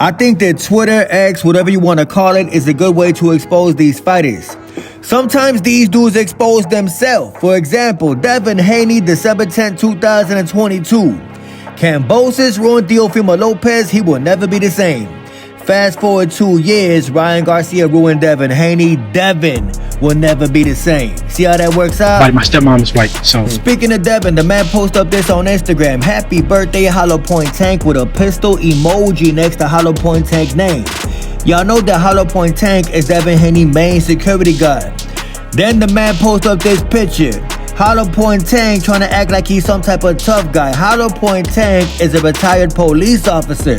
I think that Twitter, X, whatever you want to call it, is a good way to expose these fighters. Sometimes these dudes expose themselves. For example, Devin Haney, December 10, 2022. Cambosis ruined Teofimo Lopez, he will never be the same. Fast forward 2 years, Ryan Garcia ruined Devin Haney. Devin will never be the same. See how that works out? Like, my stepmom is white, so. Speaking of Devin, the man posted up this on Instagram. Happy birthday, Hollow Point Tank, with a pistol emoji next to Hollow Point Tank's name. Y'all know that Hollow Point Tank is Devin Haney's main security guard. Then the man posted up this picture. Hollow Point Tank trying to act like he's some type of tough guy. Hollow Point Tank is a retired police officer.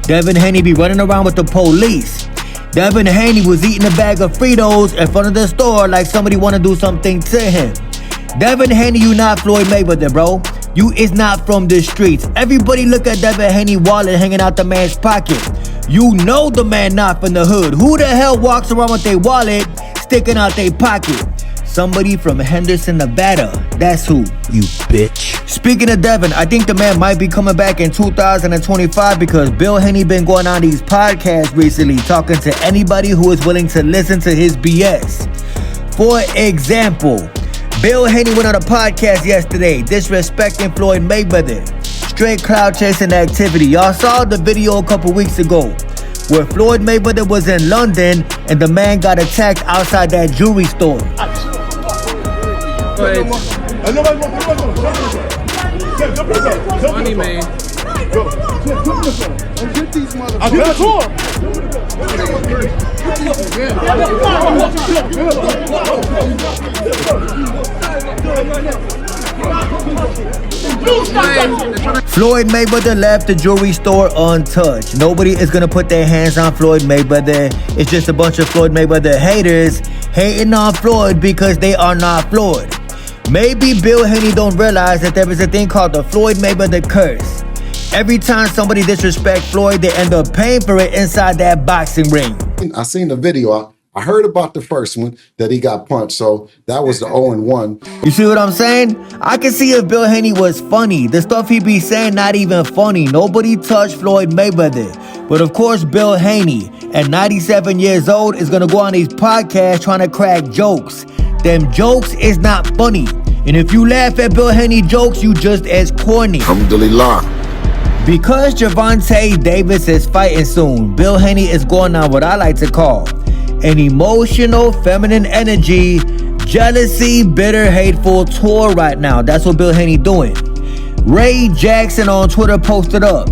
Devin Haney be running around with the police. Devin Haney was eating a bag of Fritos in front of the store like somebody want to do something to him. Devin Haney, you not Floyd Mayweather, bro. You is not from the streets. Everybody look at Devin Haney wallet hanging out the man's pocket. You know the man not from the hood. Who the hell walks around with their wallet sticking out their pocket? Somebody from Henderson, Nevada. That's who, you bitch. Speaking of Devin, I think the man might be coming back in 2025 because Bill Haney been going on these podcasts recently talking to anybody who is willing to listen to his BS. For example, Bill Haney went on a podcast yesterday disrespecting Floyd Mayweather. Straight cloud chasing activity. Y'all saw the video a couple weeks ago where Floyd Mayweather was in London and the man got attacked outside that jewelry store. Money, man. Floyd Mayweather left the jewelry store untouched. Nobody is gonna put their hands on Floyd Mayweather. It's just a bunch of Floyd Mayweather haters hating on Floyd because they are not Floyd. Maybe Bill Haney don't realize that there is a thing called the Floyd Mayweather curse. Every time somebody disrespects Floyd, they end up paying for it inside that boxing ring. I seen the video. I heard about the first one that he got punched, so that was the 0-1. You see what I'm saying? I can see if Bill Haney was funny. The stuff he be saying not even funny. Nobody touched Floyd Mayweather. But of course, Bill Haney, at 97 years old, is gonna go on these podcasts trying to crack jokes. Them jokes is not funny. And if you laugh at Bill Haney jokes, you just as corny. Alhamdulillah. Because Gervonta Davis is fighting soon, Bill Haney is going on what I like to call an emotional feminine energy, jealousy, bitter, hateful tour right now. That's what Bill Haney doing. Ray Jackson on Twitter posted up,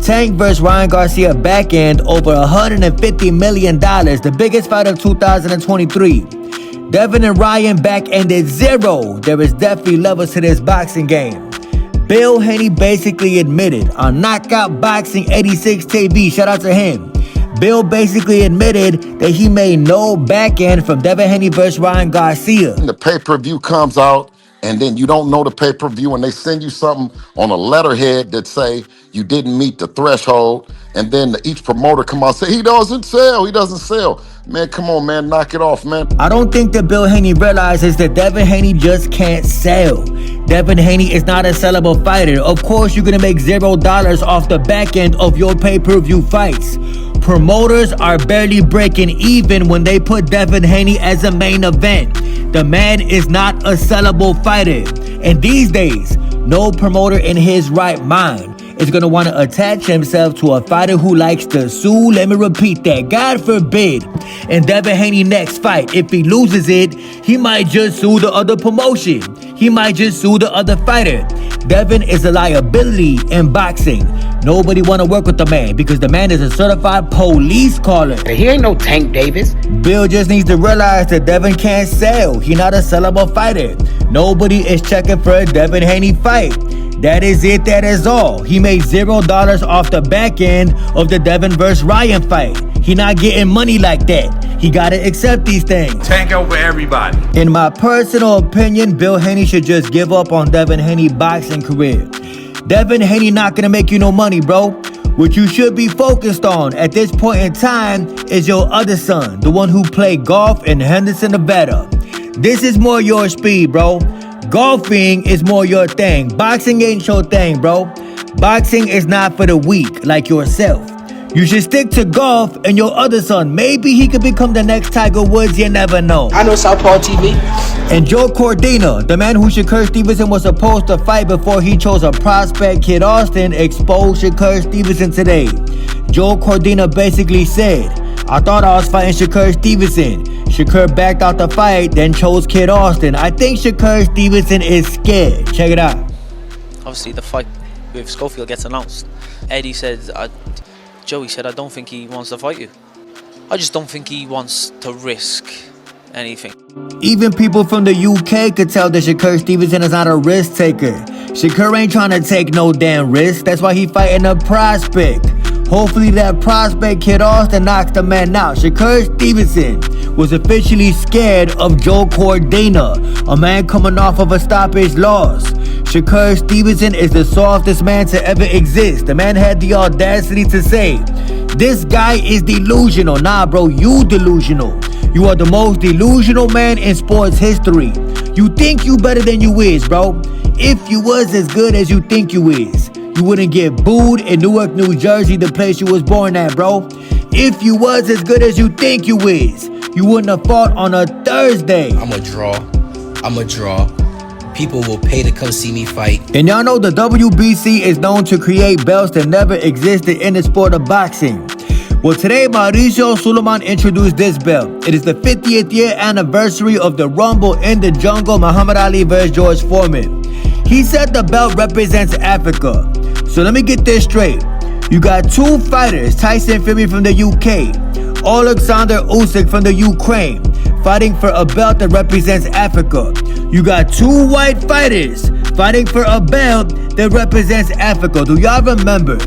Tank vs. Ryan Garcia back end over $150 million, the biggest fight of 2023. Devin and Ryan back ended 0. There is definitely levels to this boxing game. Bill Haney basically admitted on Knockout Boxing 86 TV, shout out to him. Bill basically admitted that he made no back end from Devin Haney versus Ryan Garcia. The pay-per-view comes out, and then you don't know the pay-per-view, and they send you something on a letterhead that say you didn't meet the threshold, and then each promoter come out and say, he doesn't sell. Man, come on, man, knock it off, man. I don't think that Bill Haney realizes that Devin Haney just can't sell. Devin Haney is not a sellable fighter. Of course, you're gonna make $0 off the back end of your pay-per-view fights. Promoters are barely breaking even when they put Devin Haney as a main event. The man is not a sellable fighter. And these days, no promoter in his right mind is going to want to attach himself to a fighter who likes to sue. Let me repeat that. God forbid. In Devin Haney's next fight, if he loses it, he might just sue the other promotion. He might just sue the other fighter. Devin is a liability in boxing. Nobody want to work with the man because the man is a certified police caller. He ain't no Tank Davis. Bill just needs to realize that Devin can't sell. He's not a sellable fighter. Nobody is checking for a Devin Haney fight. That is it, that is all. He made $0 off the back end of the Devin vs. Ryan fight. He not getting money like that. He gotta accept these things. Tank over everybody. In my personal opinion, Bill Haney should just give up on Devin Haney's boxing career. Devin Haney not gonna make you no money, bro. What you should be focused on at this point in time is your other son, the one who played golf in Henderson, Nevada. This is more your speed, bro. Golfing is more your thing. Boxing ain't your thing, bro. Boxing is not for the weak like yourself. You should stick to golf and your other son. Maybe he could become the next Tiger Woods, you never know. I know Southpaw TV. And Joe Cordina, the man who Shakur Stevenson was supposed to fight before he chose a prospect, Kid Austin, exposed Shakur Stevenson today. Joe Cordina basically said, I thought I was fighting Shakur Stevenson. Shakur backed out the fight, then chose Kid Austin. I think Shakur Stevenson is scared. Check it out. Obviously, the fight with Schofield gets announced. Eddie said, Joey said, I don't think he wants to fight you. I just don't think he wants to risk anything. Even people from the UK could tell that Shakur Stevenson is not a risk taker. Shakur ain't trying to take no damn risk. That's why he fighting a prospect. Hopefully that prospect Kid Austin knocks the man out. Shakur Stevenson was officially scared of Joe Cordina, a man coming off of a stoppage loss. Shakur Stevenson is the softest man to ever exist. The man had the audacity to say, this guy is delusional. Nah, bro, you delusional. You are the most delusional man in sports history. You think you better than you is, bro. If you was as good as you think you is, you wouldn't get booed in Newark, New Jersey, the place you was born at, bro. If you was as good as you think you is, you wouldn't have fought on a Thursday. I'm a draw. People will pay to come see me fight. And y'all know the WBC is known to create belts that never existed in the sport of boxing. Well, today, Mauricio Sulaiman introduced this belt. It is the 50th year anniversary of the Rumble in the Jungle, Muhammad Ali vs. George Foreman. He said the belt represents Africa. So let me get this straight. You got two fighters, Tyson Fury from the UK, Alexander Usyk from the Ukraine, fighting for a belt that represents Africa. You got two white fighters fighting for a belt that represents Africa. Do y'all remember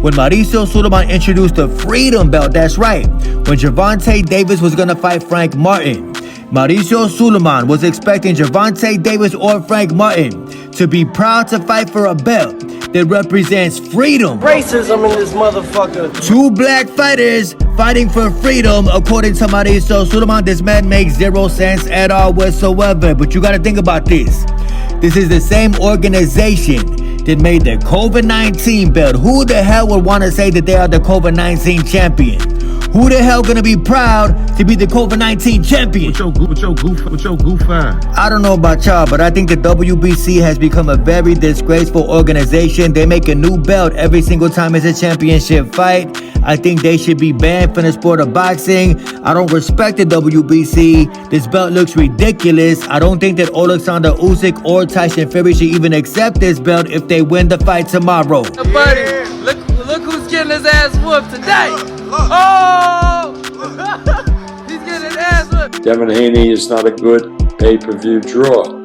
when Mauricio Sulaiman introduced the Freedom Belt? That's right. When Gervonta Davis was gonna fight Frank Martin, Mauricio Sulaiman was expecting Gervonta Davis or Frank Martin to be proud to fight for a belt that represents freedom. Racism in this motherfucker. Two black fighters fighting for freedom. According to Mauricio Sulaiman, this man makes 0 sense at all whatsoever. But you gotta think about this. This is the same organization that made the COVID-19 belt. Who the hell would want to say that they are the COVID-19 champion? Who the hell gonna be proud to be the COVID-19 champion? With your goof eye. I don't know about y'all, but I think the WBC has become a very disgraceful organization. They make a new belt every single time it's a championship fight. I think they should be banned from the sport of boxing. I don't respect the WBC. This belt looks ridiculous. I don't think that Alexander Usyk or Tyson Fury should even accept this belt if they win the fight tomorrow. Buddy, look who's getting his ass whooped today. Oh! He's getting his ass whooped. Devin Haney is not a good pay-per-view draw.